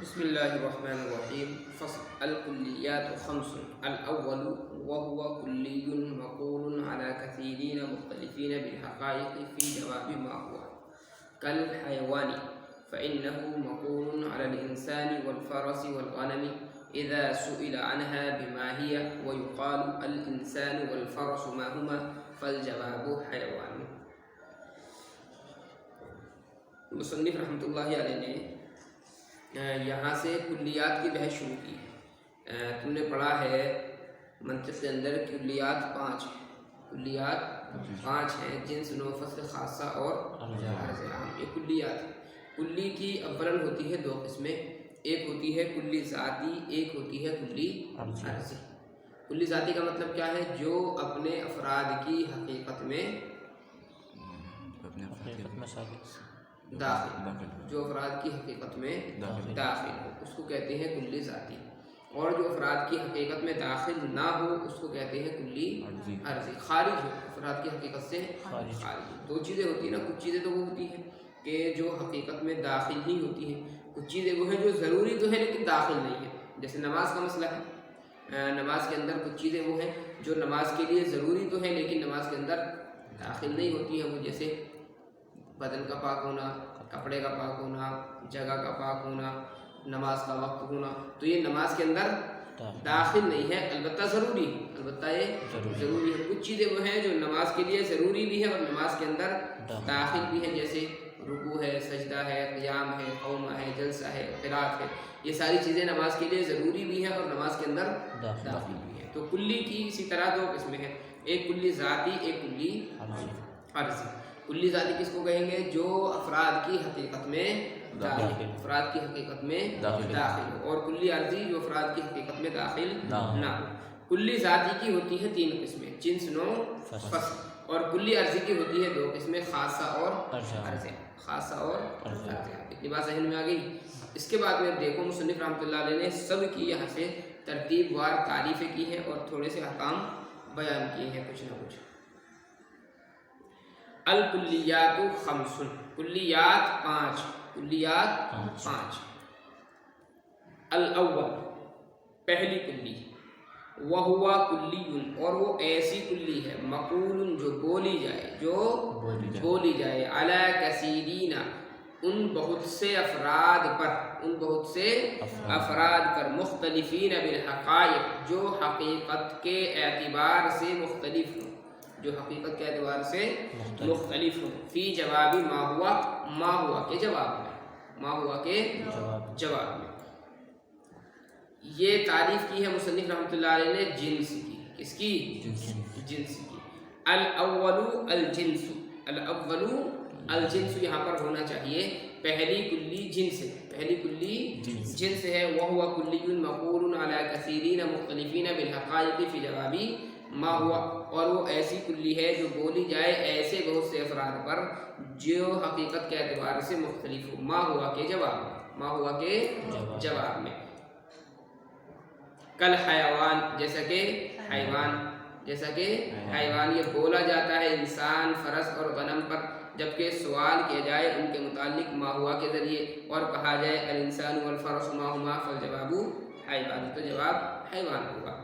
بسم الله الرحمن الرحيم. فصل. الكليات خمس. الأول وهو كلي مقول على كثيرين مختلفين بالحقائق في جواب ما هو كالحيوان، فإنه مقول على الإنسان والفرس والغنم إذا سئل عنها بما هي، ويقال الإنسان والفرس ما هما، فالجواب حيوان. مصنف رحمۃ اللہ علیہ نے یہاں سے کلیات کی بحث شروع کی ہے. تم نے پڑھا ہے منطق کے اندر کلیات 5 ہیں. کلیات 5 ہیں: جنس، نوع، فصل، خاصہ اور عرض عام. یہ کلیات ہیں. کلی کی اولاً ہوتی ہے 2 قسمیں. ایک ہوتی ہے کلی ذاتی، ایک ہوتی ہے کلی عرضی. کلی ذاتی کا مطلب کیا ہے؟ جو اپنے افراد کی حقیقت میں داخل، جو افراد کی حقیقت میں داخل ہو اس کو کہتے ہیں کلی ذاتی، اور جو افراد کی حقیقت میں داخل نہ ہو اس کو کہتے ہیں کلی عرضی. خارج ہو، افراد کی حقیقت سے خارج. 2 چیزیں ہوتی ہیں نا. کچھ چیزیں تو وہ ہوتی ہیں کہ جو حقیقت میں داخل ہی ہوتی ہیں، کچھ چیزیں وہ ہیں جو ضروری تو ہیں لیکن داخل نہیں ہیں. جیسے نماز کا مسئلہ ہے. نماز کے اندر کچھ چیزیں وہ ہیں جو نماز کے لیے ضروری تو ہیں لیکن نماز کے اندر داخل نہیں ہوتی ہیں. وہ جیسے بدن کا پاک ہونا، کپڑے کا پاک ہونا، جگہ کا پاک ہونا، نماز کا وقت ہونا، تو یہ نماز کے اندر داخل نہیں ہے، البتہ ضروری ہے. البتہ یہ ضروری ہے. کچھ چیزیں وہ ہیں جو نماز کے لیے ضروری بھی ہے اور نماز کے اندر داخل بھی ہیں، جیسے رکوع ہے، سجدہ ہے، قیام ہے، قومہ ہے، جلسہ ہے، قرات ہے. یہ ساری چیزیں نماز کے لیے ضروری بھی ہیں اور نماز کے اندر داخل بھی ہیں. تو کلی کی اسی طرح 2 قسمیں ہیں: ایک کلی ذاتی، ایک کلی عرضی. کلی ذاتی کس کو کہیں گے؟ جو افراد کی حقیقت میں داخل، افراد کی حقیقت میں داخل ہو. اور کلی عرضی جو افراد کی حقیقت میں داخل نہ ہو. کلی ذاتی کی ہوتی ہے 3 قسمیں: جنس، نوع، فصل. اور کلی عرضی کی ہوتی ہے 2 قسمیں: خاصہ اور عرض. خاصہ اور عرض. اتنی بات ذہن میں آ گئی. اس کے بعد میں دیکھو مصنف رحمۃ اللہ علیہ نے سب کی یہاں سے ترتیب وار تعریفیں کی ہیں اور تھوڑے سے احکام بیان کیے ہیں کچھ نہ کچھ. الکلیات 5. کلیات 5. کلیات 5. الاول، پہلی کلی. وہوا کلی، اور وہ ایسی کلی ہے، مقول جو بولی جائے، علی کثیرین، ان بہت سے افراد پر، مختلفین بالحقائق، جو حقیقت کے اعتبار سے مختلف ہوں، جو حقیقت کے اعتبار سے مختلف ہوں. فی جواب ما ہوا کے جواب میں. یہ تعریف کی ہے مصنف رحمۃ اللہ علیہ نے جنس کی. کس کی؟ جنس کی. الاول الجنس. الاول الجنس یہاں پر ہونا چاہیے. پہلی کلی جنس ہے. پہلی کلی جنس ہے. وہو کلی مقول علی کثیرین مختلفین بالحقائق فی جواب ما ہوا، اور وہ ایسی کلی ہے جو بولی جائے ایسے بہت سے افراد پر جو حقیقت کے اعتبار سے مختلف ہو. ما ہوا کے جواب میں. کل حیوان، جیسا کہ حیوان. یہ بولا جاتا ہے انسان، فرس اور غنم پر جبکہ سوال کیا جائے ان کے متعلق ما ہوا کے ذریعے اور کہا جائے الانسان والفرس ما ہما، فالجواب حیوان، تو جواب حیوان ہوگا.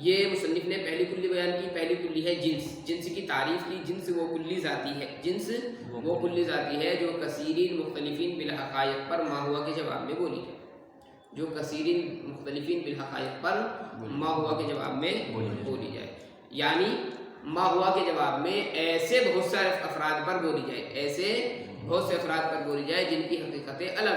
یہ مصنف نے پہلی کلی بیان کی. پہلی کلی ہے جنس. جنس کی تعریف کی. جنس وہ کلی ذاتی ہے جو کثیرین مختلفین بالحقائق پر ما ہوا کے جواب میں بولی جائے. جو کثیرین مختلفین بالحقائق پر ما ہوا کے جواب میں بولی جائے. یعنی ما ہوا کے جواب میں ایسے بہت سارے افراد پر بولی جائے، جن کی حقیقتیں الگ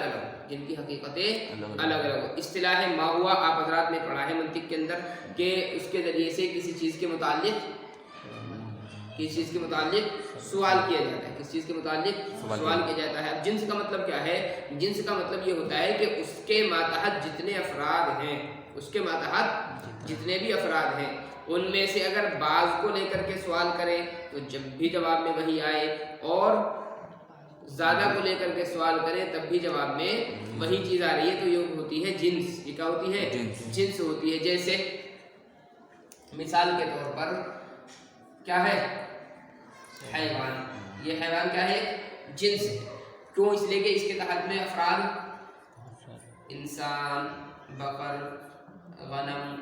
الگ ہو. اصطلاح ما ہوا آپ حضرات نے پڑھا ہے منطق کے اندر کہ اس کے ذریعے سے کسی چیز کے متعلق سوال کیا جاتا ہے. اب جنس کا مطلب کیا ہے؟ جنس کا مطلب یہ ہوتا ہے کہ اس کے ماتحت جتنے بھی افراد ہیں ان میں سے اگر بعض کو لے کر کے سوال کریں تو جب بھی جواب میں وہی آئے، اور زیادہ کو لے کر کے سوال کریں تب بھی جواب میں وہی چیز آ رہی ہے تو یہ ہوتی ہے جنس. یہ کیا ہوتی ہے؟ جنس ہوتی ہے. جیسے مثال کے طور پر کیا ہے؟ حیوان. یہ حیوان کیا ہے؟ جنس ہے. کیوں؟ اس لیے کہ اس کے تحت میں افراد इंसान, बकर, गनम,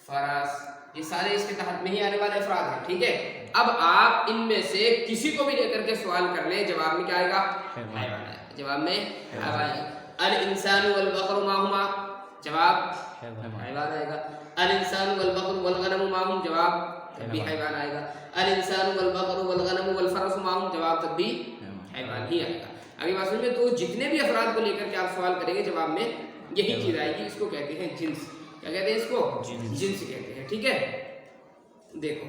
फरस, ये सारे इसके तहत में ही आने वाले अफराद हैं। ठीक है, अब आप इनमें से किसी को भी लेकर के सवाल कर लें, जवाब में क्या आएगा? हैवान आएगा। जवाब में हैवान आएगा। अल इंसान वल बकरु माहुमा, जवाब हैवान आएगा। अल इंसान वल बकरु वल गनमु माहुम, जवाब तब भी हैवान आएगा। अल इंसान वल बकरु वल गनमु वल फरसु माहुम, जवाब तब भी हैवान ही आएगा। आगे बात समझ में? तो जितने भी अफराद को लेकर के आप सवाल करेंगे, जवाब में यही चीज आएगी। इसको कहते हैं जिन्स। क्या कहते हैं इसको? जिन्स कहते हैं। ठीक है, देखो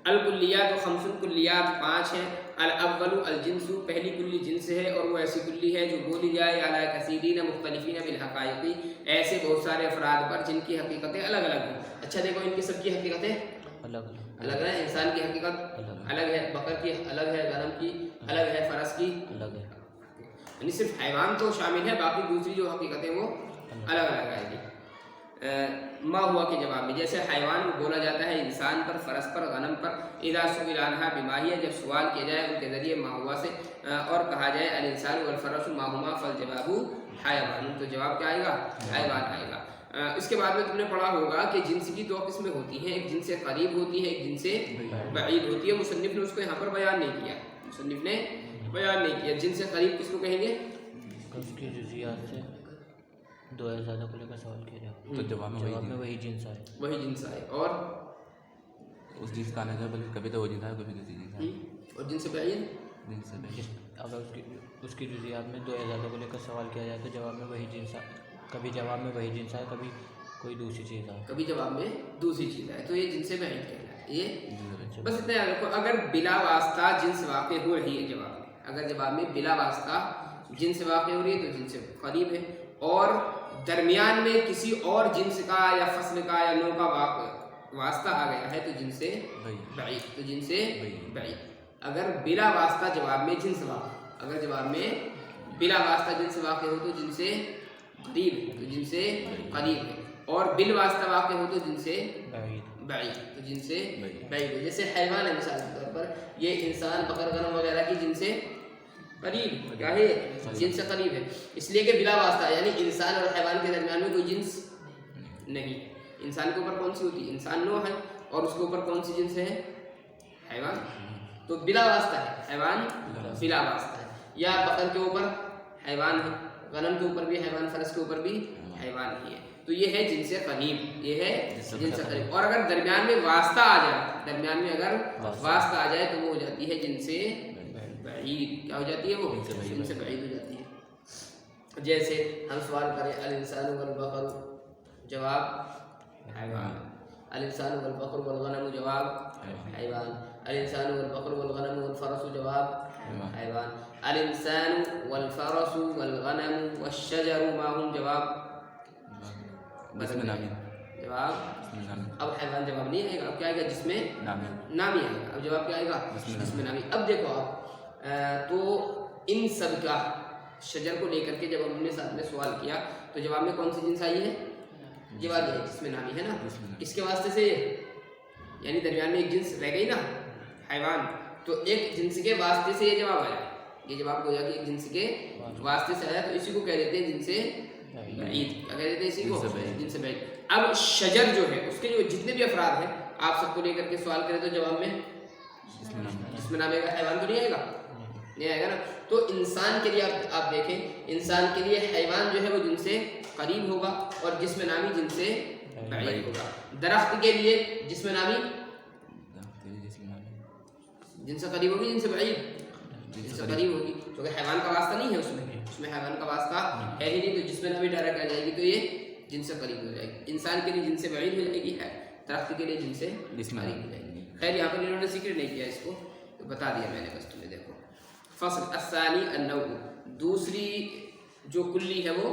अल कुल्लियात व खमसुल कुल्लियात 5 हैं। अल अव्वलु अल जिन्सु, पहली कुल्ली जिन्स है और वो ऐसी कुल्ली है जो बोली जाए अला कसीरीन मुख्तलिफीन बिल हकाइक़ी, ऐसे बहुत सारे अफराद पर जिनकी हकीकतें अलग अलग हैं। अच्छा देखो, इनकी सबकी हकीकतें अलग है। इंसान की हकीकत अलग है, बकर की अलग है, गनम की अलग है, फरस की अलग है, यानी सिर्फ हैवान तो शामिल है, बाकी दूसरी जो हकीकतें वो अलग अलग आएगी। मा हुआ के जवाब में, जैसे हैवान बोला जाता है इंसान पर, फरस पर, गनम पर। इदा सुइल अन्हा बिमाहिया, जब सवाल किया जाए उनके ज़रिए मा हुआ से और कहा जाए अल इंसान वल फरसु माहुमा फल जवाबु हैवान, तो जवाब क्या आएगा? हैवान आएगा। इसके बाद में तुमने पढ़ा होगा कि जिन्स की दो किस्में होती हैं, एक जिनसे करीब होती है, एक जिनसे बईद होती है। मुसन्निफ ने उसको यहाँ पर बयान नहीं किया, मुसन्निफ ने बयान नहीं किया। जिनसे करीब किसको कहेंगे? उसकी जुज़ियात से 2000 ज़्यादा को लेकर सवाल किया जाए तो जवाब में वही जिन्स आए, वही जिन्स आए। और उस जिन्स का आना है, बल्कि कभी तो वो जिन्स आए, कभी दूसरी जिन्स आए। और जिनसे बईद, अगर उसकी जुज़ियात में 2000 ज़्यादा को लेकर सवाल किया जाए तो जवाब में वही जिन्स आए, कभी जवाब में वही जिन्स आए, कभी कोई दूसरी चीज़ आए, कभी जवाब में दूसरी चीज़ आए, तो ये जिनसे बईद कहलाता है। ये बस इतना याद रखो। अगर बिला वास्ता जिन्स वाक़े हो रही है जवाब में, अगर जवाब में बिला वास्ता जिन्स वाक़े हो रही है तो जिनसे करीब है, और दरमियान में किसी और जिन्स का या फसल का या नौ का वास्ता आ गया है तो जिनसे बईद, तो जिनसे बईद। अगर बिला वास्ता जवाब में जिन्स वाक़े, अगर जवाब में बिला वास्ता जिन्स वाक़े हो तो जिनसे करीब है, तो जिनसे करीब है, और बिल वास्ता वाक़े हो तो जिनसे बईद, तो जिनसे बईद है। जैसे हैवान है मिसाल के तौर पर, ये इंसान, बकर, गनम वगैरह की जिनसे करीब, क्या है? जिनसे करीब है, इसलिए कि बिला वास्ता, यानी इंसान और हैवान के दरमियान में कोई जिन्स नहीं। इंसान के ऊपर कौन सी होती है? इंसान नो है, और उसके ऊपर कौन सी जिन्स है? हैवान, तो बिला वास्ता है, हैवान बिला वास्ता है। या बकर के ऊपर हैवान है, गनम के ऊपर भी हैवान, फरस के ऊपर भी हैवान ही है, तो ये है जिनसे करीब, ये है जिनसे करीब। और अगर दरमियान में वास्ता आ जाए, दरमियान में अगर वास्ता आ जाए तो वो हो जाती है जिनसे बईद। क्या हो जाती है? वो जिनसे बईद हो जाती है। जैसे हम सवाल करें अल इंसान वल बकरु, जवाब हैवान। अल इंसान वल बकरु वल गनमु, जवाब हैवान। अल इंसान वल बकरु वल गनमु वल फरसु, जवाब हैवान। अल इंसान वल फरसु वल गनमु वश शजरु माहुम, जवाब जवाब अब हैवान जवाब नहीं आएगा, अब क्या आएगा? जिसमें नामी आएगा। अब जवाब क्या आएगा? जिसमें नामी। अब देखो आप, तो इन सब का शजर को लेकर के जब हमने साथ में सवाल किया तो जवाब में कौन सी जिन्स आई है? जवाब ये जिसमें नामी है ना, इसके वास्ते से, यानी दरमियान में एक जिन्स रह गई ना, हैवान, तो एक जिन्स के वास्ते से ये जवाब आया। ये जवाब हो जाएगा एक जिन्स के वास्ते से आया, तो इसी को कह देते हैं जिनसे बईद। क्या कह देते हैं इसी को? जिनसे बईद। अब शजर जो है, उसके जो जितने भी अफराद हैं, आप सबको लेकर के सवाल करें तो जवाब में जिसमें नाम आएगा, हैवान तो नहीं आएगा, नहीं आएगा ना। तो इंसान के लिए आप देखें, इंसान के लिए हैवान जो है वो जिनसे करीब होगा, और जिसमें नामी जिनसे बईद होगा। दरख्त के लिए जिसमें नामी जिनसे करीब होगी, जिनसे बईद जिनसे करीब होगी, क्योंकि हैवान का वास्ता नहीं है उसमें हैवान का वास्ता है ही नहीं, तो जिसमें नामी डायरेक्ट आ जाएगी तो ये जिनसे करीब हो जाएगी। इंसान के लिए जिनसे बईद हो जाएगी है, दरख्त के लिए जिनसे करीब हो जाएगी। खैर यहाँ पर इन्होंने जिक्र नहीं किया इसको, तो बता दिया मैंने बस तुम्हें। देखो फसल अस्सानी अन्नौ, दूसरी जो कुल्ली है वो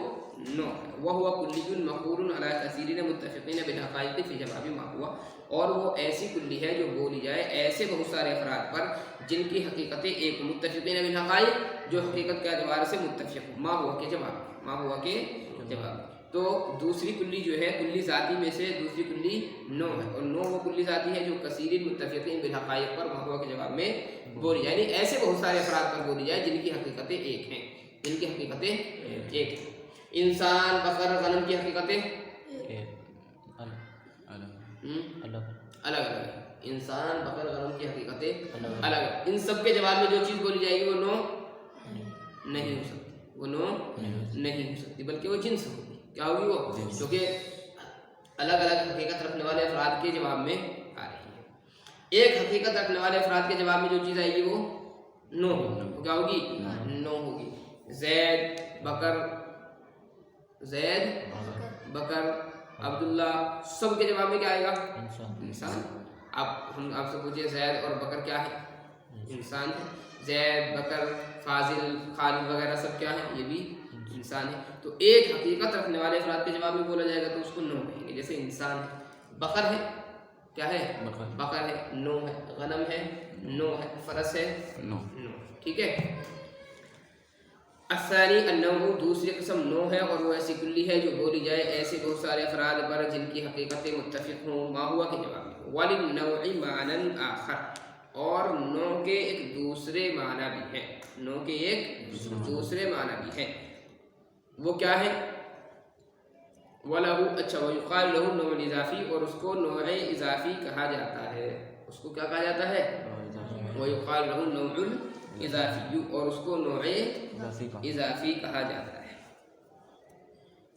नौ है। वह हुआ कुल्लियुन मक़ूरुन अला कसीरिन मुत्तफ़िक़ीन बिल हक़ाइक़ फ़ी जवाबि मा हुआ, और वो ऐसी कुल्ली है जो बोली जाए ऐसे बहुत सारे अफराद पर जिनकी हकीकतें एक, मुत्तफ़िक़ीन बिल हक़ाइक़, जो हकीकत के एतबार से मुत्तफ़िक़ हो, मा हुआ के जवाब, मा हुआ के जवाब। तो दूसरी कुल्ली जो है, कुल्ली ज़ाती में से दूसरी कुल्ली नौ है, और नौ वो कुल्ली ज़ाती है जो कसीरिन मुत्तफ़िक़ीन बिल हक़ाइक़ पर मा हुआ के जवाब में बोली, यानी ऐसे बहुत सारे अफराद पर बोली जाए जिनकी हकीकतें एक हैं, जिनकी हकीकतें एक हैं। इंसान बकर गनम की हकीकतें अलग अलग अलग है। इंसान बकर गनम की हकीकतें अलग है। इन सब के जवाब में जो चीज़ बोली जाएगी वो नो नहीं हो सकती, वो नो नहीं हो सकती, बल्कि वो जिन्स होगी। क्या होगी वो? क्योंकि अलग अलग हकीकत रखने वाले अफराद के जवाब में आ रही है। एक हकीकत रखने वाले अफराद के जवाब में जो चीज़ आएगी वो नो होगी। क्या होगी? नो होगी। जैद बकर, जैद बकर अब्दुल्ला, सब के जवाब में क्या आएगा? इंसान। आप हम आपसे पूछिए जैद और बकर क्या है? इंसान है। जैद बकर फाजिल खालिद वगैरह सब क्या है? ये भी इंसान है। तो एक हकीकत रखने वाले अफराद के जवाब में बोला जाएगा तो उसको नो कहेंगे। जैसे इंसान है, बकर है, क्या है? बकर है, नो है। गनम है, नो है। फरस है, नो। ठीक है। असानी अन्नऊ, दूसरी किस्म नो है और वो ऐसी कुल्ली है जो बोली जाए ऐसे बहुत सारे अफराद पर जिनकी हकीकतें मुत्तफिक हों मा हुआ के जवाब में। वालिन नौई मानन आखर, और नो के एक दूसरे माना भी है। नो के एक दूसरे माना भी है। वो क्या है? वलहु, अच्छा, वयुक़ाल लहु नौउल इज़ाफ़ी, और उसको नौए इज़ाफ़ी कहा जाता है। उसको क्या कहा जाता है? वयुक़ाल लहु नौउल इज़ाफ़ी, और उसको नौए इज़ाफ़ी कहा जाता है।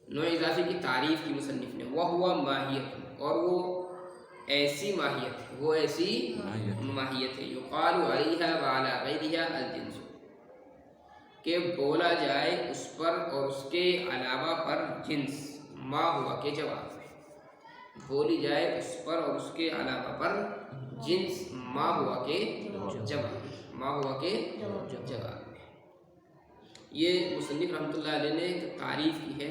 नौए इज़ाफ़ी की तारीफ़ की मुसन्निफ़ ने, वह हुआ माहियत, और वो ऐसी माहियत है, वो ऐसी माहियत है, युक़ालु अलैहा व अला ग़ैरिहा अल-जिन्स, के बोला जाए उस पर और उसके अलावा पर जिन्स, मा हुआ के जवाब में। बोली जाए उस पर और उसके अलावा पर जिन्स, मा हुआ के जवाब में, मा हुआ के जवाब में। ये मुसन्निफ़ रहमतुल्लाह अलैह ने तारीफ़ की है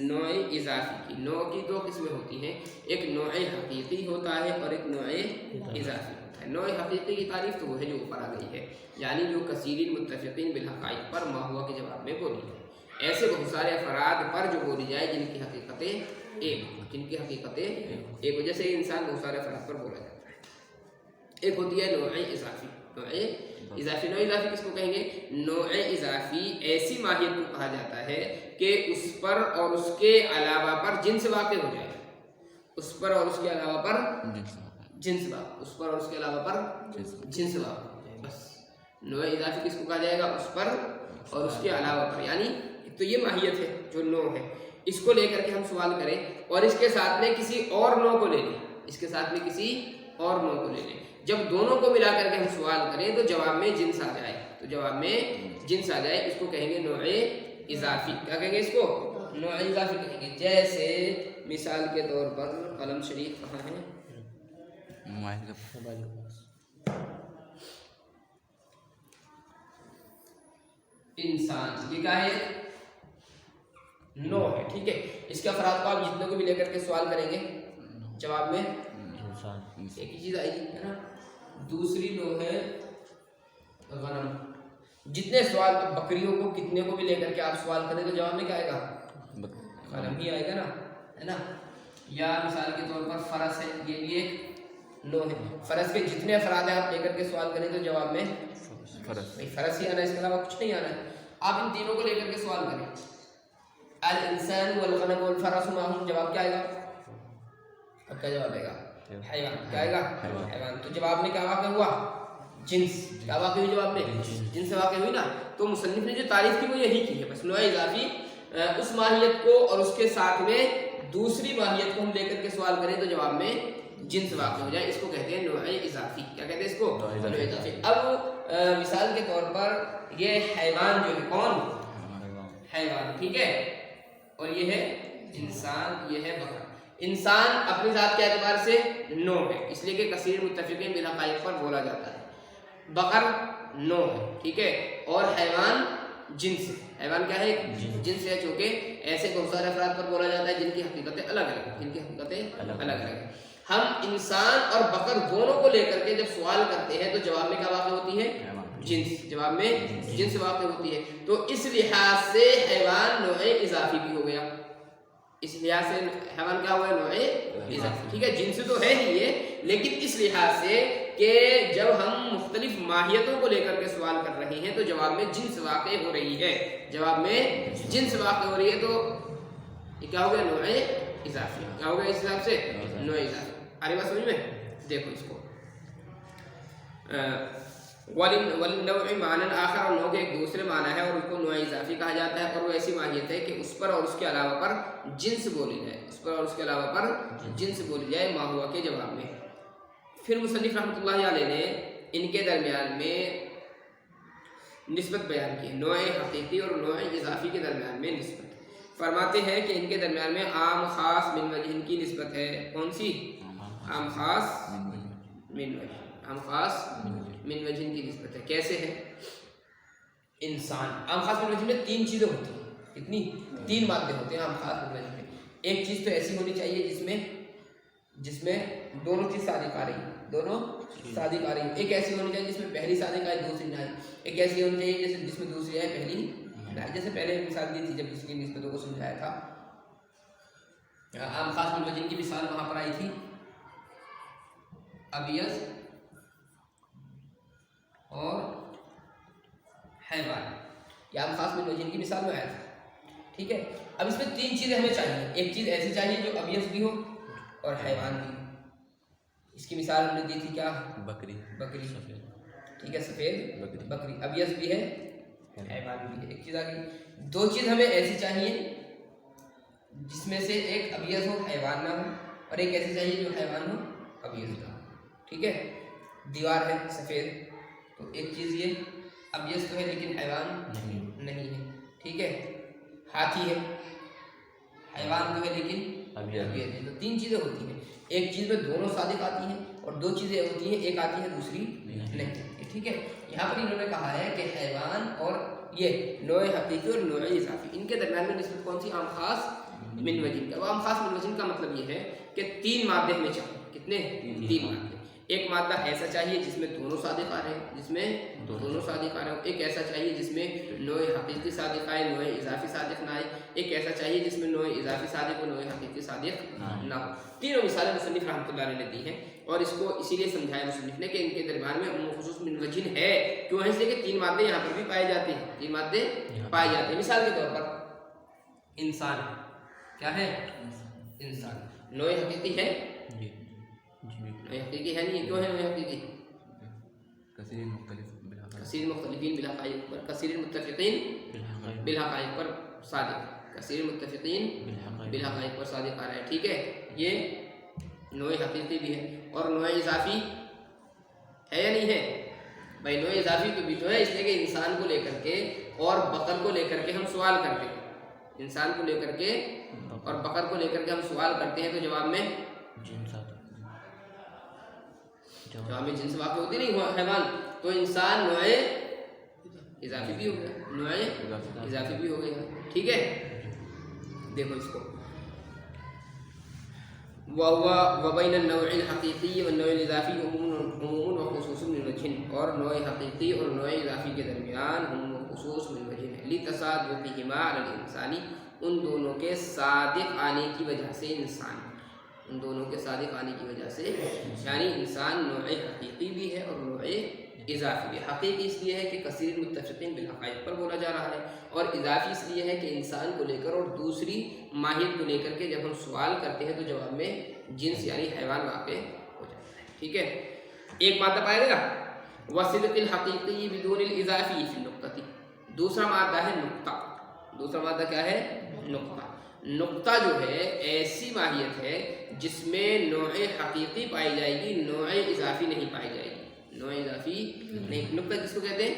नौए इज़ाफ़ी की। नौ की दो किस्में होती हैं, एक नौए हकीकी होता है और एक नौए इज़ाफ़ी होता है। नौए हकीकी की तारीफ़ तो वो है जो ऊपर आ गई है, यानी जो कसीरीन मुत्तफ़िक़ीन बिल हक़ाइक़ पर मा हुआ के जवाब में बोली है। ऐसे बहुत सारे अफराद पर जो बोली जाए जिनकी हकीकतें एक, जिनकी हकीकतें एक वजह से इंसान बहुत सारे अफराद पर बोला जाता है। एक होती है नौए इज़ाफ़ी। नौए इज़ाफ़ी, नौए इज़ाफ़ी किसको कहेंगे? नौए इज़ाफ़ी ऐसी माहियत को कहा जाता है कि उस पर और उसके अलावा पर जिन्स वाक़े हो जाए। उस पर और उसके अलावा पर जिन्स वाक़, उस पर और उसके अलावा पर जिन्स वाक़, बस। नौए इज़ाफ़ी किसको कहा जाएगा? उस पर और उसके अलावा पर, यानी तो ये माहियत है जो नो है, इसको लेकर के हम सवाल करें और इसके साथ में किसी और नो को ले लें, इसके साथ में किसी और नो को ले लें। जब दोनों को मिला करके हम सवाल करें तो जवाब में जिन्स आ जाए, तो जवाब में जिन्स आ जाए, इसको कहेंगे नौए इज़ाफ़ी। क्या कहेंगे इसको? नौए इज़ाफ़ी कहेंगे। जैसे मिसाल के तौर पर कलम शरीफ कहाँ है? इंसान, ये क्या है? नो है। ठीक है। इसके अफराद को आप जितने को भी लेकर के सवाल करेंगे जवाब में एक ही चीज़ आएगी, है ना। दूसरी नो है गनम। जितने सवाल, बकरियों को कितने को भी लेकर के आप सवाल करें तो जवाब में क्या आएगा? गनम ही आएगा ना, है ना। या मिसाल के तौर पर फरस है, ये भी एक नो है। फरस के जितने अफराद हैं आप लेकर के सवाल करें तो जवाब में फरस ही आना है, इसके अलावा कुछ नहीं आना है। आप इन तीनों को लेकर के सवाल करें, अल इंसान वल गनम वल फरस माहुम, जवाब क्या आएगा? अब क्या जवाब आएगा? हैवान। क्या आएगा? हैवान। तो जवाब में क्या वाक़या हुआ? जिन्स। क्या वाक़या हुई जवाब में? जिन्स वाक़या हुई ना। तो मुसन्निफ ने जो तारीफ़ की वो यही की है, बस नौए इज़ाफ़ी उस माहियत को और उसके साथ में दूसरी माहियत को हम लेकर के सवाल करें तो जवाब में जिन्स वाक़या हो जाए, इसको कहते हैं नौए इज़ाफ़ी। क्या कहते हैं इसको? नौए इज़ाफ़ी। अब मिसाल के तौर पर ये हैवान जो है, कौन? हैवान, ठीक है। और ये है इंसान, ये है बकर। इंसान अपनी ज़ात के एतबार से नो है, इसलिए कि कसीर मुत्तफ़िक़ीन बिल हक़ाइक़ पर बोला जाता है। बकर नो है, ठीक है। और हैवान जिन्स है। हैवान क्या है? जिन्स है, चूँकि ऐसे बहुत सारे अफराद पर बोला जाता है जिनकी हकीकतें अलग अलग हैं, जिनकी हकीकतें अलग अलग हैं। हम इंसान और बकर दोनों को लेकर के जब सवाल करते हैं तो जवाब में क्या वाक़या होती है? जिन्स। जवाब में जिन्स वाक़या होती है। तो इस लिहाज से हैवान नौए इज़ाफ़ी भी हो गया, इस लिहाज से हैवान क्या हुआ है, नौए इजाफी। ठीक है, जिन्स तो है ही ये, लेकिन इस लिहाज से कि जब हम मुख्तलिफ माहियतों को लेकर के सवाल कर रहे हैं तो जवाब में जिन्स वाक़ हो रही है, जवाब में जिन्स वाक़ हो रही है, तो ये क्या हो गया, नौए इजाफी। क्या हो गया इस हिसाब से, नौए इजाफी। आ रही बात समझ में? देखो इसको वलिन्नौइ मानन आखर, और नौ के एक दूसरे माना है और उसको नौए इजाफी कहा जाता है। और वो ऐसी माहियत है कि उस पर और उसके अलावा पर जिन्स बोली जाए, उस पर और उसके अलावा पर जिन्स बोली जाए मा हुआ के जवाब में। फिर मुसन्निफ रहमतुल्लाहि अलैहि ने इनके दरमियान में निस्बत बयान की, नौए हकीकी और नौए इजाफी के दरमियान में निस्बत। फरमाते हैं कि इनके दरमियान में आम खास मिन वजह की निस्बत है। कौन सी? आम खास मिन वजह, आम खास मिन वजह की निस्बत है। कैसे है? इंसान, आम खास मिन वजह में तीन चीज़ें होती हैं। कितनी? तीन मादे होते हैं आम खास मिन वजह में। एक चीज़ तो ऐसी होनी चाहिए जिसमें दोनों चीज़ सादिक आ रही, दोनों सादिक आ रही। एक ऐसी होनी चाहिए जिसमें पहली सादिक आए दूसरी ना आए। एक ऐसी होनी चाहिए जैसे जिसमें दूसरी आए पहली ना आए। जैसे पहले मिसाल दी थी जब इसकी निस्बतों को समझाया था, आम खास मिन वजह की मिसाल वहाँ पर आई थी, अबियस और हैवान, या आम खास मिन वजह की मिसाल में आया था। ठीक है, अब इसमें तीन चीज़ें हमें चाहिए। एक चीज़ ऐसी चाहिए जो अबियस भी हो और हैवान भी। इसकी मिसाल हमने दी थी क्या? बकरी, बकरी। ठीक है, सफ़ेद बकरी अबियस भी है, हैवान भी है। एक चीज़ आ गई। दो चीज़ हमें ऐसी चाहिए जिसमें से एक अबियस हो हैवान ना हो, और एक ऐसी चाहिए जो हैवान हो अबियस ना हो। ठीक है, दीवार है सफ़ेद, तो एक चीज़ ये अबियस तो है लेकिन हैवान नहीं है। ठीक है, हाथी है, हैवान तो है लेकिन अबियस है। तो तीन चीज़ें होती हैं, एक चीज़ में दोनों सादिक आती हैं और दो चीज़ें होती हैं, एक आती है दूसरी नहीं आती। ठीक है, यहाँ पर इन्होंने कहा है कि हैवान और ये नौए हकीकी और नौए इजाफी, इनके दरमियान में निस्बत कौन सी? आम खास मिन वजह का। आम खास मिन वजह का मतलब ये है कि तीन मादे हमें चाहिए। कितने? तीन मादे। एक मादा ऐसा चाहिए जिसमें दोनों सादिक आ रहे हैं, जिसमें दोनों सादिक आ रहे हो। एक ऐसा चाहिए जिसमें नौए हकीकी सादिक आए, नौए इजाफी सादिक ना आए। एक ऐसा चाहिए जिसमें नौए इजाफी सादिक और नौए हकीकी सादिक ना हो। तीनों मिसालें मुसन्निफ रहमतुल्लाह अलैहि ने दी हैं, और इसको इसीलिए समझाया मुसन्निफ ने कि इनके दरमियान में उम्म खुसूस मिन वजह है। क्यों है? इसलिए कि तीन मादे यहाँ पर भी पाए जाते हैं, तीन मादे पाए जाते हैं। मिसाल के तौर पर इंसान, क्या है? इंसान नौए हकीकी है, नौए हकीकी है नहीं। क्यों है नौए हकीकी? कसीर मुख्तलिफीन बिल हक़ाइक़ पर, कसीर मुत्तफ़िक़ीन बिल हक़ाइक़ पर सादिक, कसीर मुत्तफ़िक़ीन बिल हक़ाइक़ पर सादिक आ रहा है। ठीक है, ये नौए हकीकी भी है। और नौए इजाफी है या नहीं है? भाई नौए इजाफी भी तो है, इसलिए कि इंसान को लेकर के और बकर को लेकर के हम सवाल करते हैं। इंसान को लेकर के और बकर को लेकर के हम सवाल करते हैं, तो जवाब में जिन्स वाक़ होती नहीं हुआ हैवान, तो इंसान नौए इजाफी भी हो गया, नौए इजाफी भी हो गया। ठीक है, देखो इसको, वबैन नौइल हकीकी व नौइल इजाफी उमूमुन व खुसूसन मिन वजहिन, और नौए हकीकी और नौए इजाफी के दरमियान उमूम व खुसूस मिन वजहिन लितसादुक़िहिमा अलल इंसानी, उन दोनों के सादिक आने की वजह से इंसान, उन दोनों के सादिक आने की वजह से, यानी इंसान नौए हकीकी भी है और नौए इजाफी भी। हकीकी इसलिए है कि कसीर मुत्तफ़िक़ीन बिल हक़ाइक़ पर बोला जा रहा है, और इजाफी इसलिए है कि इंसान को लेकर और दूसरी माहियत को लेकर के जब हम सवाल करते हैं तो जवाब में जिन्स यानी हैवान वाक़े हो जाता है। ठीक है, एक मादा पाएगा वसिदक़िल हक़ीक़ी बिदूनिल इज़ाफ़ी फ़िल नुक़्तती, दूसरा मादा है नुक्ता। दूसरा मादा क्या है? नुक्ता। नुक्ता जो है ऐसी माहियत है जिसमें नौए हकीकी पाई जाएगी, नौए इज़ाफ़ी नहीं पाई जाएगी, नौए इज़ाफ़ी नहीं। नुक्ता किसको कहते हैं?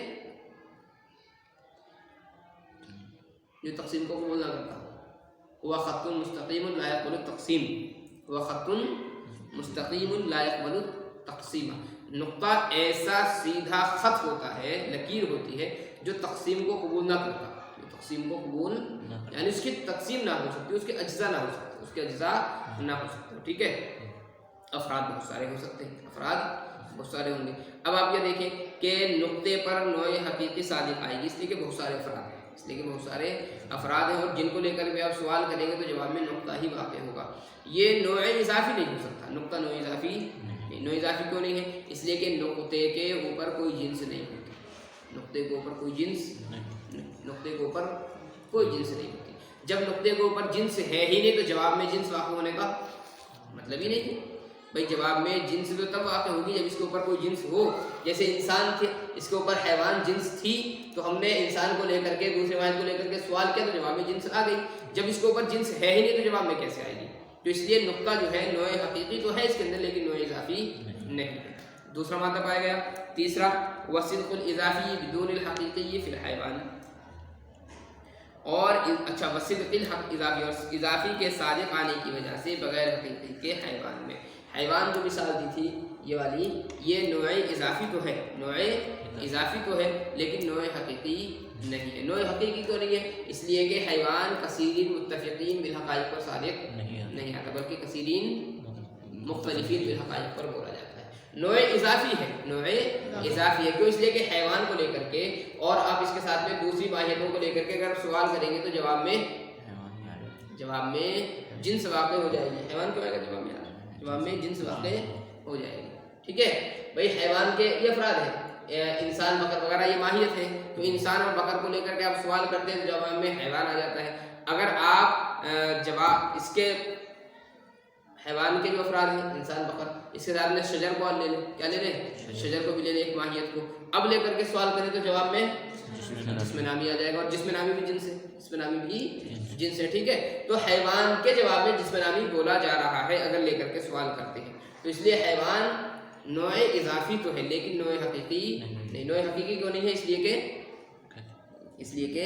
जो तक़सीम को कबूल ना करता हो। वह ख़त्तुन मुस्तक़ीमुन ला यक़बलु तक़सीम, वह ख़त्तुन मुस्तक़ीमुन ला यक़बलु तक़सीमा। नुक्ता ऐसा सीधा ख़त होता है, लकीर होती है जो तक़सीम को कबूल ना करता, जो तक़सीम को कबूल यानी उसकी तक़सीम ना हो सकती, उसके अज्ज़ा ना हो सकते, उसके अज्ज़ा ना हो सकते। ठीक है, अफराद बहुत सारे हो सकते हैं, अफराद बहुत सारे होंगे। अब आप ये देखें कि नुक्ते पर नौए हकीकी सादिक आएगी, इसलिए कि बहुत सारे अफराद हैं, اس لیے کہ بہت سارے افراد ہیں اور جن کو لے کر بھی آپ سوال کریں گے تو جواب میں نقطہ ہی واقع ہوگا. یہ نوع اضافی نہیں ہو سکتا, نقطہ نوع اضافی نہیں. نوع اضافی کیوں نہیں ہے؟ اس لیے کہ نقطے کے اوپر کوئی جنس نہیں ہوتی, نقطے کے اوپر کوئی جنس نہیں, نقطے کے اوپر کوئی جنس نہیں ہوتی. جب نقطے کے اوپر جنس ہے ہی نہیں تو جواب میں جنس واقع ہونے کا مطلب ہی نہیں ہے. بھائی جواب میں جنس تو تب واقع ہوگی جب اس کے اوپر کوئی جنس ہو. جیسے انسان تھے, اس کے اوپر حیوان جنس تھی تو ہم نے انسان کو لے کر کے دوسرے واحد کو لے کر کے سوال کیا تو جواب میں جنس آ گئی. جب اس کے اوپر جنس ہے ہی نہیں تو جواب میں کیسے آئے گی؟ تو اس لیے نقطہ جو ہے نوع حقیقی تو ہے اس کے اندر لیکن نوع اضافی نہیں ہے. دوسرا مادہ پایا گیا. تیسرا وصدق الاضافی بدون الحقیقی فی الحیوان. اور اچھا وصدق الحق اضافی اور اضافی کے صادق آنے کی وجہ سے بغیر حقیقی کے حیوان میں. حیوان جو مثال دی تھی یہ والی, یہ نوع اضافی تو ہے, نوع اضافی تو ہے لیکن نوع حقیقی نہیں ہے. نوع حقیقی تو نہیں ہے اس لیے کہ حیوان کثیرین متفقین بالحقائق پر صادق نہیں آتا بلکہ کثیرین مختلفین بالحقائق پر بولا جاتا ہے. نوع اضافی ہے, نوع اضافی ہے. کیوں؟ اس لیے کہ حیوان کو لے کر کے اور آپ اس کے ساتھ میں دوسری ماہیتوں کو لے کر کے اگر سوال کریں گے تو جواب میں جنس واقع ہو جائے گی. حیوان کیوں آئے گا جواب میں جنس واقع ہو جائے گی. ٹھیک ہے بھائی, حیوان کے یہ افراد ہیں, انسان بکر وغیرہ یہ ماہیت ہے, تو انسان اور بکر کو لے کر کے آپ سوال کرتے ہیں تو جواب میں حیوان آ جاتا ہے. اگر آپ جواب اس کے حیوان کے جو افراد ہیں انسان بکر, اس کے ساتھ میں شجر کو لے لیں, کیا لے لیں؟ شجر کو بھی لے لیں, ایک ماہیت کو. اب لے کر کے سوال کریں تو جواب میں جسم نامی آ جائے گا, اور جسم نامی بھی جنس ہے, جسم نامی بھی جنس ہے. ٹھیک ہے, تو حیوان کے جواب میں جسم نامی بولا جا رہا ہے اگر لے کر کے سوال کرتے ہیں. تو اس لیے حیوان نوع اضافی تو ہے لیکن نوع حقیقی نہیں. نوع حقیقی کیوں نہیں ہے؟ اس لیے کہ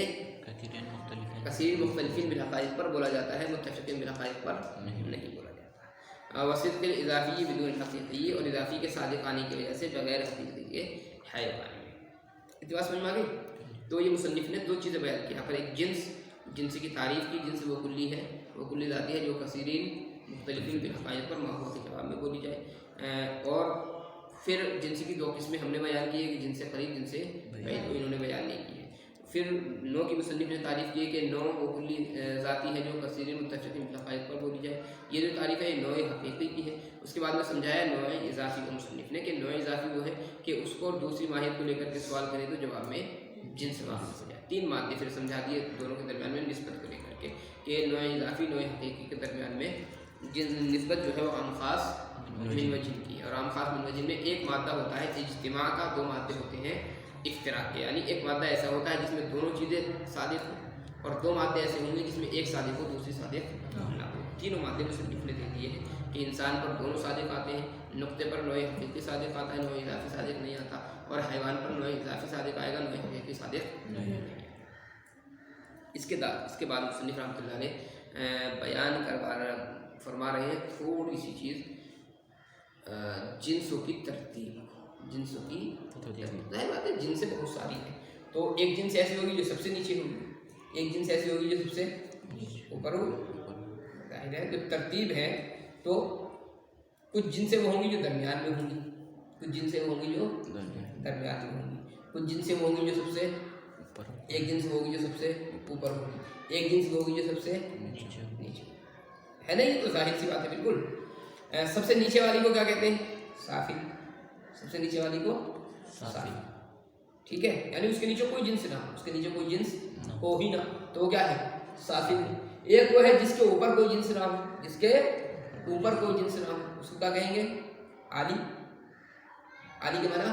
کثیر مختلفین بالحقائق پر بولا جاتا ہے, متفقین بالحقائق پر نہیں بولا جاتا. وصدق الاضافی بدون الحقیقی, اور اضافی کے صادق آنے کی وجہ سے بغیر حقیقی کے حیوان میں. اتفاق سمجھ میں آ گئی؟ تو یہ مصنف نے دو چیزیں بیان کی. یہاں پر ایک جنس کی تعریف کی. جنس وہ کلی ہے, وہ کلی ذاتی ہے جو کثیرین مختلفین بالحقائق پر ماحول کے جواب میں بولی جائے. اور پھر جنس کی دو قسمیں ہم نے بیان کی ہے کہ جن سے قریب جن سے بعید, تو انہوں نے بیان نہیں کی ہے. پھر نو کی مصنف نے تعریف کی ہے کہ نو وہ کلی ذاتی ہے جو کثیر متفقین بالحقائق پر بولی جائے. یہ جو تعریف ہے یہ نوع حقیقی کی ہے. اس کے بعد میں سمجھایا نوع اضافی کو مصنف نے کہ نوع اضافی وہ ہے کہ اس کو دوسری ماہیت کو لے کر کے سوال کرے تو جواب میں جنس واقع ہو جائے. تین مادے پھر سمجھا دیے دونوں کے درمیان میں نسبت کو لے کر کے کہ نوع اضافی نوع حقیقی کے درمیان میں نسبت جو ہے وہ عام خاص من وجہ کی. اور عام خاص من وجہ میں ایک مادہ ہوتا ہے اجتماع کا, دو مادے ہوتے ہیں افتراق کے. یعنی ایک مادہ ایسا ہوتا ہے جس میں دونوں چیزیں صادق ہوں, اور دو مادے ایسے ہوں گے جس میں ایک صادق ہو دوسری صادق نہ ہو. تینوں مادے مصنف نے دے دیے ہیں کہ انسان پر دونوں صادق آتے ہیں, نقطے پر نوع حقیقی صادق آتا ہے, نوع اضافی صادق نہیں آتا, اور حیوان پر نوع اضافی صادق آئے گا, نوع حقیقی صادق نہیں آئے گا. اس کے بعد مصنف رحمۃ اللہ علیہ بیان فرما رہے ہیں تھوڑی سی چیز, جنسوں کی ترتیب. ظاہر بات ہے جنس سے بہت ساری ہیں, تو ایک جنس ایسی ہوگی جو سب سے نیچے ہوگی, ایک جنس ایسی ہوگی جو سب سے اوپر ہوگی. ظاہر ہے جو ترتیب ہے تو کچھ جنسیں وہ ہوں گی جو درمیان میں ہوں گی, کچھ جنسیں وہ ہوں گی جو درمیان میں ہوں گی, کچھ جنسیں وہ ہوں گی جو سب سے ایک جنس ہوگی جو سب سے اوپر ہوگی, ایک جنس ہوگی جو سب سے نیچے ہے نا. یہ تو ظاہر سی بات ہے بالکل. سب سے نیچے والی کو کیا کہتے ہیں؟ سافل. سب سے نیچے والی کو سافل. ٹھیک ہے, یعنی اس کے نیچے کوئی جنس نہ ہو, اس کے نیچے کوئی جنس ہو ہی نہ, تو وہ کیا ہے؟ سافل. ایک وہ ہے جس کے اوپر کوئی جنس نہ ہو, جس کے اوپر کوئی جنس نہ ہو, اس کو کیا کہیں گے؟ عالی. عالی کے معنی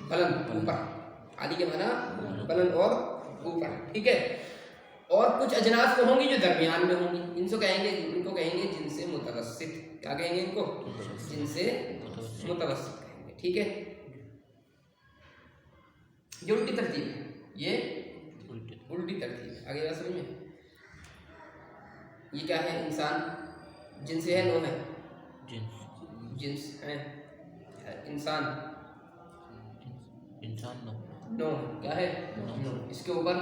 بلند, اوپر. عالی کے معنی بلند اور اوپر. ٹھیک ہے, اور کچھ اجناس تو ہوں گی جو درمیان میں ہوں گی, ان کو کہیں گے جنس متوسط. کیا کہیں گے ان کو؟ جنس متوسط کہیں گے. ٹھیک ہے, یہ الٹی ترتیب ہے, یہ الٹی ترتیب ہے. آگے بات سمجھ میں. یہ کیا ہے؟ انسان جنس ہے, نو ہے, جنس ہے انسان نو کیا ہے؟ نو. اس کے اوپر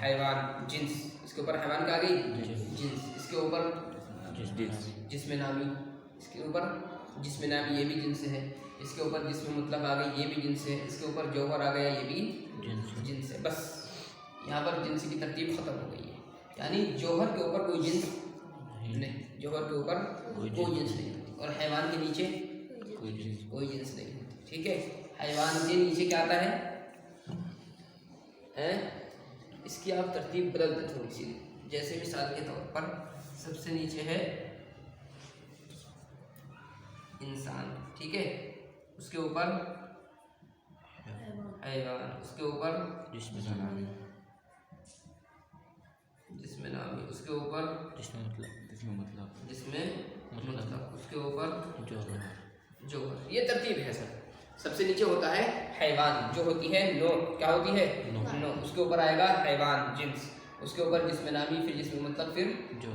حیوان جنس, اس کے اوپر حیوان کا گئی جنس, اس کے اوپر جسم نامی, اس کے اوپر جسم نامی یہ بھی جنس ہے, اس کے اوپر جسم مطلق آ گئی یہ بھی جنس ہے, اس کے اوپر جوہر آ گیا یہ بھی جنس ہے. بس यहाँ पर जिन्स की तरतीब ख़त्म हो गई है, यानी जौहर के ऊपर कोई जिन्स नहीं, जौहर के ऊपर कोई जिन्स नहीं होती, और हैवान के नीचे कोई जिन्स नहीं होती। ठीक है, हैवान के नीचे क्या आता है? इसकी आप तरतीब बदल दे थोड़ी सी, जैसे मिसाल के तौर पर सबसे नीचे है इंसान, ठीक है, उसके ऊपर हैवान, उसके ऊपर जिसमें नामी, उसके ऊपर जिसमें मतलब, उसके ऊपर जौहर। ये तरतीब है सर। सबसे नीचे होता है हैवान, जो होती है नो, क्या होती है? नो। उसके ऊपर आएगा हैवान जिन्स, उसके ऊपर जिसमें नामी, फिर जिसमें मतलब, फिर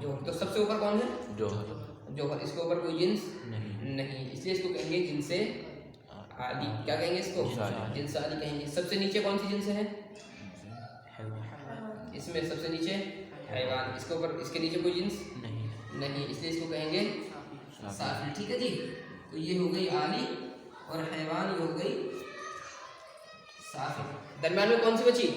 जौहर। तो सबसे ऊपर कौन है? जौहर। इसके ऊपर कोई जिन्स नहीं, इसलिए इसको कहेंगे जिनसे आली। क्या कहेंगे इसको? जिन्स आली कहेंगे। सबसे नीचे कौन सी जिन्स है? इसमें सबसे नीचे हैवान, इसके ऊपर, इसके नीचे कोई जिन्स नहीं, इसलिए इसको कहेंगे साफिल। ठीक है जी, तो ये हो गई आली और हैवान, ये हो गई साफिल। दरम्यान में कौन सी बची?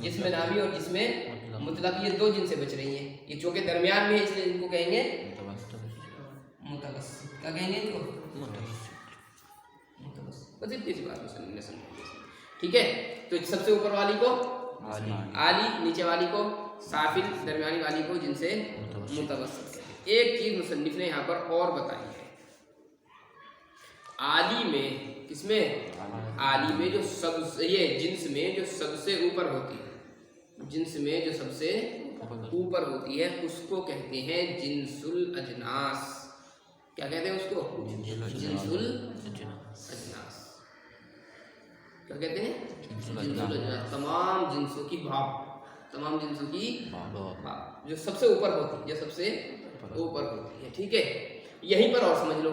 जिसमें नामी और जिसमें मुतलक, ये दो जिनसे बच रही हैं, ये चूंकि दरमियान में है इसलिए इनको कहेंगे मुतवस्सित। क्या कहेंगे इनको? मुतवस्सित। बस इतनी सी बात में समझेंगे। ठीक है, तो सबसे ऊपर वाली को आली, नीचे वाली को साफिल, दरमियानी वाली को जिनसे मुतवस्सित कहते हैं। एक चीज मुसन्निफ ने यहाँ पर और बताई है, आली में, किसमें? आली में जो सबसे, ये जिन्स में जो सबसे ऊपर होती है, जिन्स में जो सबसे ऊपर होती है, उसको कहते हैं जिन्सुल अजनास। क्या कहते हैं उसको? जिन्सुल अजनास। क्या कहते हैं? जिन्सुल अजनास। तमाम जिन्सों की भाप, तमाम जिन्सों की भाप जो सबसे ऊपर होती है, जो सबसे ऊपर होती है। ठीक है, यहीं पर और समझ लो,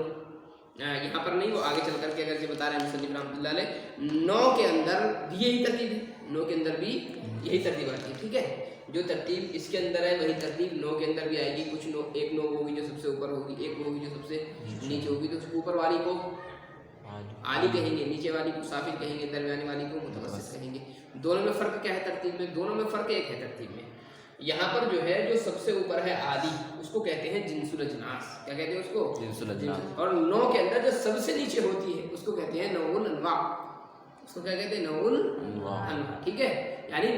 यहाँ पर नहीं, वो आगे चल करके अगर जो बता रहे हैं मुसन्निफ रहमतुल्लाह अलैह, 9 के अंदर भी यही तरतीब है, 9 के अंदर भी यही तरतीब आती है। ठीक है, जो तरतीब इसके अंदर है वही तरतीब 9 के अंदर भी आएगी। कुछ नो, एक 9 होगी जो सबसे ऊपर होगी, एक होगी जो सबसे नीचे होगी। तो ऊपर वाली को आली कहेंगे, नीचे वाली को साफिल कहेंगे, दरमियानी वाली को मुतवस्सित कहेंगे। दोनों में फ़र्क क्या है तरतीब में? दोनों में फ़र्क एक है तरतीब में। यहाँ पर जो है, जो सबसे ऊपर है आली, उसको कहते हैं जिन्सुल अजनास। क्या कहते हैं उसको? जिन्सुल अजनास। और 9 के अंदर जो सबसे नीचे होती है उसको कहते हैं नौउल अनवा। उसको क्या कहते हैं? नौउल अनवा। ठीक है, यानी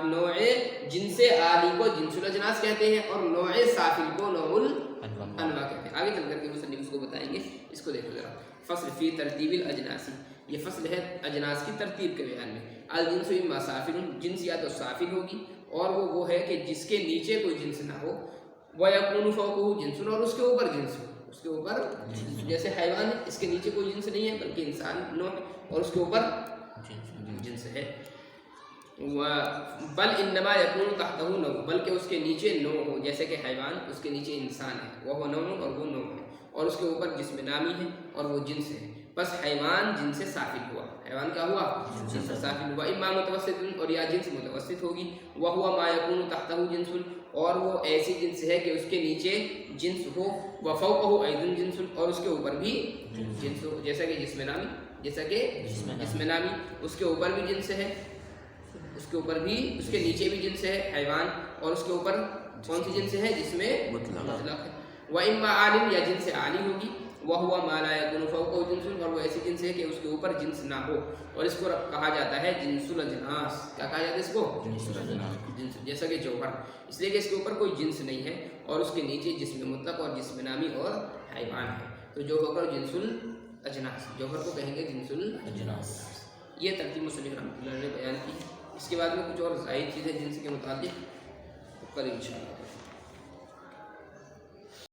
नौए जिनसे आली को जिन्सुल अजनास कहते हैं और नौए साफिल को नौउल अनवा कहते हैं। आगे चल करके मुसन्निफ उसको बताएंगे। इसको देखो जरा, फसल फी तरतीबिल अजनासी, ये फसल है अजनास की तरतीब के बयान में। अल जिन्सु इम्मा साफिल, जिन्स या तो साफिल होगी, और वो है कि जिसके नीचे कोई जिन्स ना हो, व यकूनु फौकहु जिन्सुन, और उसके ऊपर जिन्स हो, उसके ऊपर। जैसे हैवान है, इसके नीचे कोई जिन्स नहीं है बल्कि इंसान नो है, और उसके ऊपर जिन्स है। बल इन्नमा यकूनु तहतहु नौ, बल्कि उसके नीचे नो हो, जैसे कि हैवान, उसके नीचे इंसान है, वह नौ और वो नौ है, और उसके ऊपर जिसमें नामी है और वो जिन्स है। बस हैवान जिनसे साफिल हुआ, हैवान क्या हुआ? जिनसे साफिल हुआ। इम्मा मुतवस्सित, और या जिन्स मुतवस्सित होगी। वह हुआ मा यकूनु तहतहु जिन्सुन, और वो ऐसी जिन्स है कि उसके नीचे जिन्स हो। व फौकहु अयदुन जिन्सुन, और उसके ऊपर भी जिन्स हो, जैसा कि जिसमें नामी, जैसा कि जिसमें नामी, उसके ऊपर भी जिन्स है, उसके ऊपर भी, उसके नीचे भी जिन्स है हैवान, और उसके ऊपर कौन सी जिन्स है? जिसमें मुतलक है। व इम्मा आलिम, या जिन्स आली होगी। वह हुआ मा ला यकूनु फौकहु जिन्सुन, और वो ऐसी जिन्स है कि उसके ऊपर जिन्स ना हो, और इसको कहा जाता है जिन्सुल अजनास। क्या कहा जाता है इसको? जिन्स, जैसा कि जौहर, इसलिए कि इसके ऊपर कोई जिन्स नहीं है, और उसके नीचे जिसमें मुतलक और जिसमें नामी और हैवान है। तो जो होकर जिन्सुल अजनास, जौहर को कहेंगे जिन्सुल अजनास। ये तरतीब मुसन्निफ रहमतुल्लाह अलैह ने बयान की। इसके बाद में कुछ और ज़ाहिर चीज़ें जिन्स के मुताबिक कल इंशाअल्लाह।